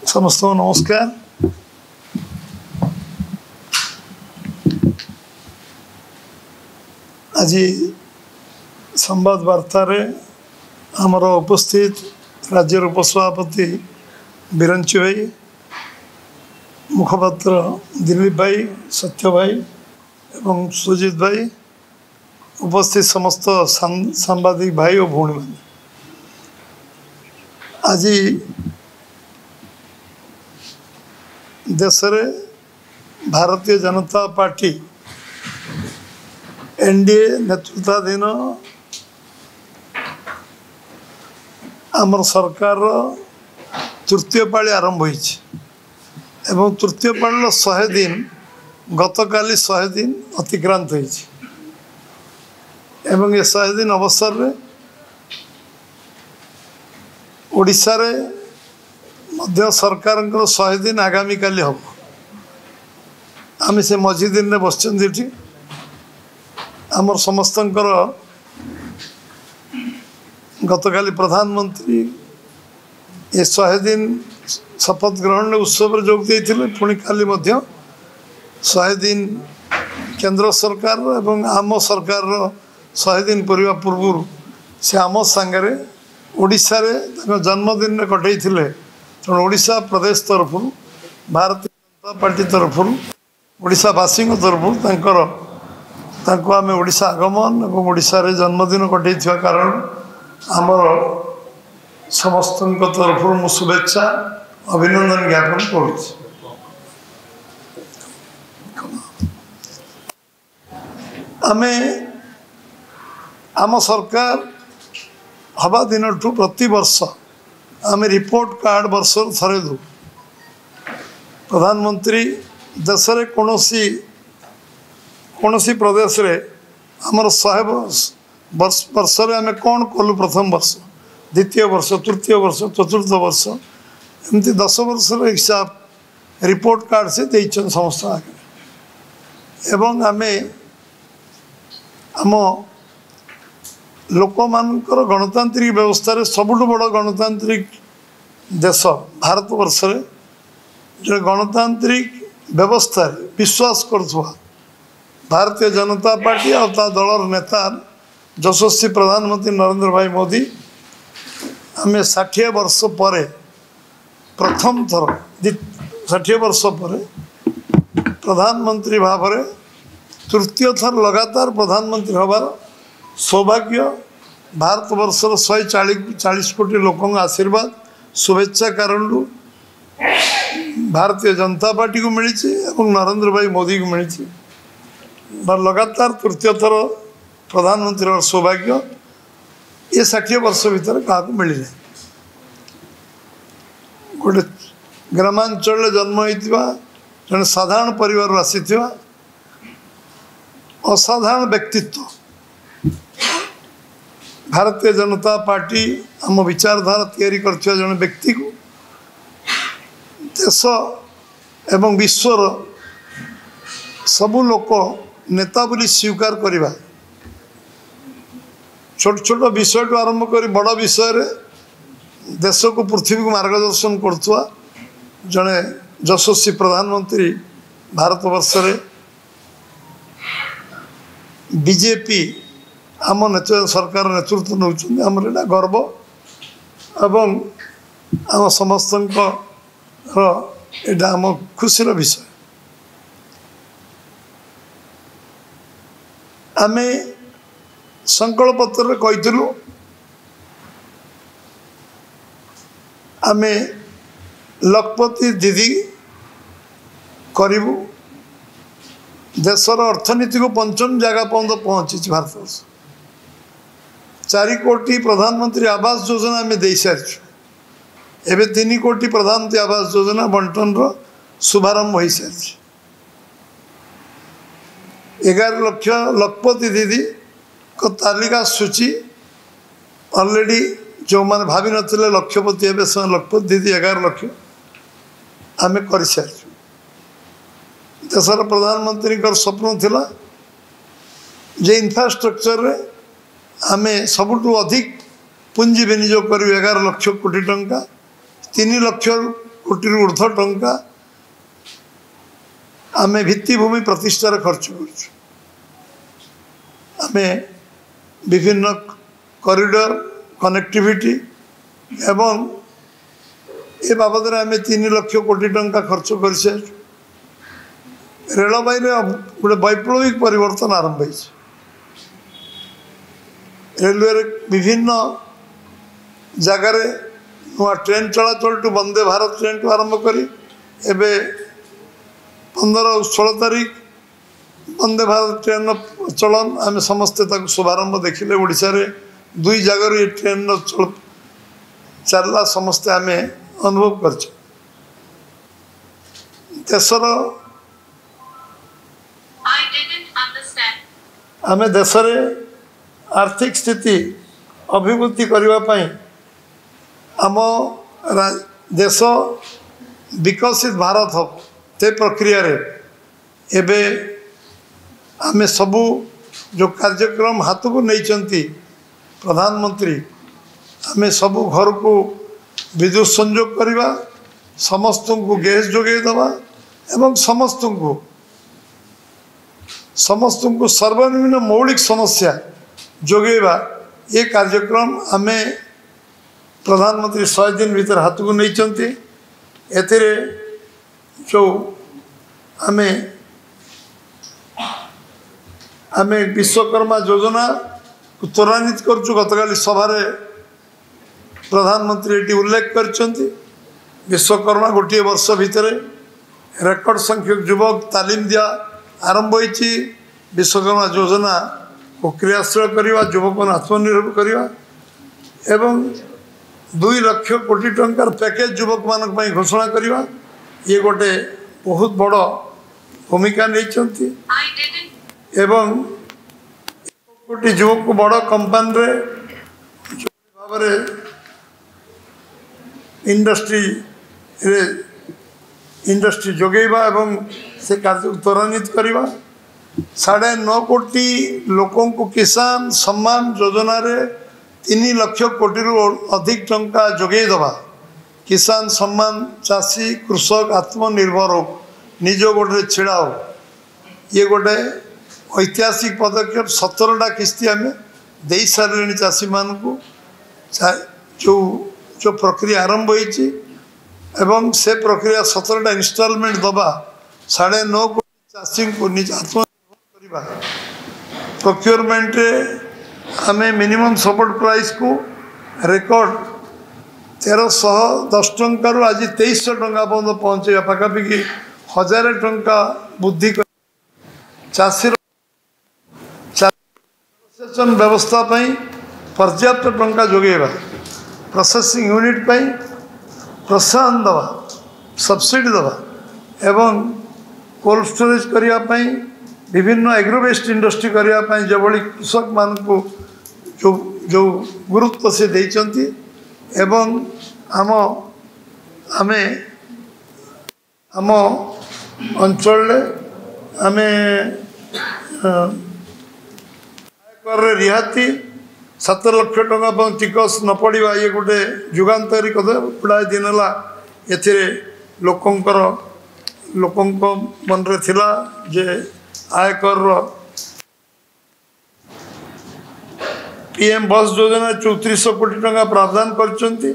समस्त नमस्कार। आज संवाद वार्ता आमर उपस्थित राज्य उपसभापति बिरंची भाई, मुखपात्र दिलीप भाई, सत्य भाई एवं सुजीत भाई, उपस्थित समस्त सांबादिक भाई और भौणी मैंने आज देश रे भारतीय जनता पार्टी एनडीए नेतृत्वाधीन आमर सरकार तृतीय पाली आरंभ होइछि एवं तृतीय पाली 100 दिन गतकाली 100 दिन अतिक्रांत होइछि एवं ये 100 दिन अवसर रे ओडिशा रे मध्य सरकार 100 दिन आगामी काली हम आम से मझी दिन में बसचंदी आमर समस्त गतकाली प्रधानमंत्री ये 100 दिन शपथ ग्रहण उत्सव जोग देते पुणी काली 100 दिन केंद्र सरकार एवं आम सरकार 100 दिन पूर्व पूर्व से आम सांगे ओडिशा रे जन्मदिन में कटई तेणु ओडिशा प्रदेश तरफ भारतीय जनता पार्टी तरफ ओडिशावासी तरफ आम ओडिशा आगमन और ओडिशा रे जन्मदिन कटई कारण आमर समस्त तरफ मु शुभेच्छा अभिनंदन ज्ञापन करुच्ची। आम सरकार हवा दिन प्रति वर्ष आम रिपोर्ट कार्ड वर्ष थरे दू प्रधानमंत्री देश रे कौनसी प्रदेश रे आमर 100 वर्ष रे आम कौन कलु प्रथम वर्ष द्वितीय वर्ष तृतीय वर्ष चतुर्थ वर्ष एमती 10 वर्ष हिसाब रिपोर्ट कार्ड से देइछन समस्त आगे एवं आमे आम लोक मानकर गणतांत्रिक व्यवस्था रे सबुठ बड़ गणतांत्रिक देश भारत वर्ष रे जो गणतांत्रिक व्यवस्था रे विश्वास करथुआ भारतीय जनता पार्टी और ता दलर नेता यशस्वी प्रधानमंत्री नरेंद्र भाई मोदी आम 60 वर्ष पर प्रथम थर 60 वर्ष पर प्रधानमंत्री भाव में तृतीय थर लगातार प्रधानमंत्री हबार सौभाग्य भारत वर्षर 140 कोटी लोकों आशीर्वाद शुभेच्छा कारण भारतीय जनता पार्टी को मिली नरेंद्र भाई मोदी को मिली लगातार तृतीय थर प्रधानमंत्री सौभाग्य ये 60 वर्ष भीतर क्या मिल जाए गोटे ग्रामांचल जन्म होता जड़े साधारण परिवार आसी असाधारण व्यक्तित्व भारतीय जनता पार्टी आम विचारधारा तैयारी कर जड़े व्यक्ति को देश एवं विश्वर सबु लोक नेता बोली स्वीकार करवा छोट छोट विषय टू आरंभ कर बड़ विषय रे देश को पृथ्वी को मार्गदर्शन करथुआ जड़े यशस्वी प्रधानमंत्री भारत वर्ष रे बीजेपी आम सरकार नेतृत्व नौचुंदी आमर एटा गर्व एवं आम समस्त एटा आम खुशीर विषय। आम संकल्प पत्र कहीलु आम लखपति दीदी करूँ देशर अर्थनीति को पंचम जगह पर्यटन पहुँची भारत वर्ष 4 कोटी प्रधानमंत्री आवास योजना आम दे सारी एवं 3 कोटी प्रधानमंत्री आवास योजना बंटन शुभारंभ हो सारी 11 लाख लखपति दीदी को तालिका सूची ऑलरेडी जो मैंने भावी नथिले लक्षपति हे से लखपति दीदी 11 लाख आम कर सारी देशर प्रधानमंत्री स्वप्न थिला जे इंफ्रास्ट्रक्चर रे आमे सबुठु अधिक पुंजी विनियोग कर 11 लाख कोटी टंका 3 लाख कोटी ऊर्ध्व टंका आम भित्तिभूमि प्रतिष्ठार खर्च कर विभिन्न कॉरिडोर कनेक्टिविटी एवं ए बाबद आम 3 लाख कोटी टंका खर्च कर रेलवे गोटे वैप्लविक परिवर्तन आरंभ हो रेलवे विभिन्न जगार नुआ ट्रेन चलाचल टू वंदे भारत ट्रेन टू आरंभ करी एबे 15 और 16 तारीख वंदे भारत ट्रेन चलन आम समस्ते शुभारंभ देखिले ओडिशा रे 2 जगार ये ट्रेन चलला समस्ते आम अनुभव कर देशर आम देश आर्थिक स्थिति अभिवृद्धि करने आम देश विकसित भारत हम ते प्रक्रिया रे एबे आमे सबू जो कार्यक्रम हाथ को नहीं प्रधानमंत्री आमे सबू घर को विद्युत संयोग करवा समस्त को गैस जोगे दवा एवं समस्त को सर्वनिम्न मौलिक समस्या जोगेवा ये कार्यक्रम आमे प्रधानमंत्री 100 दिन भीतर हाथ को नहीं जो आमे विश्वकर्मा योजना को त्वरान्वित करचु गतकाली सभा प्रधानमंत्री ये उल्लेख कर विश्वकर्मा गोटे वर्ष भितर रेकर्ड संख्यक युवक तालीम दिया आरंभ होती विश्वकर्मा योजना को क्रियाशील करवा युवक आत्मनिर्भर करवा एवं 2 लाख कोटी टंकार पैकेज युवक मान घोषणा करवा ये गोटे बहुत बड़ भूमिका नहीं एवं कोटी युवक को बड़ कंपनी रे भाव इंडस्ट्री जोगेवा एवं से कार्य त्वरान्वित करवा 9.5 कोटी लोकों को किसान सम्मान योजना रे 3 लाख कोटी अधिक टंका जोगे दवा किसान सम्मान चाषी कृषक आत्मनिर्भर हो निज गोटे छिड़ा हो ये गोटे ऐतिहासिक पदक्षेप 17टा किस्ती आम दे सारे चाषी मान को जो प्रक्रिया आरंभ होती एवं से प्रक्रिया 17टा इंस्टॉलमेंट दबा 9.5 कोटी चाषी को निज आत्मनिर्भर करवा प्रोक्योरमेंट आम मिनिमम सपोर्ट प्राइस को रेकर्ड 1310 टंकार आज 2300 टंका पर्यटन पहुँचे पाखापाखि 1000 टंका बुद्धि चाषी व्यवस्था पर्याप्त टंका जोगेवा प्रोसेसिंग यूनिट प्रोत्साहन दवा सब्सिडी दवा एवं कोल्ड स्टोरेज करने विभिन्न एग्रोवेस्ट इंडस्ट्री करने जो कृषक मान को जो गुरुत्व से देइचंती एवं आम अंचल आमे आयकर रिहाती 7 लाख टंका टिकस न पड़ा ये गोटे जुगान्तरिक गुड़ाए दिन है ये लोकों मन रे थिला जे आयकर पीएम बस योजना 3400 कोटी टंका प्रावधान करचंती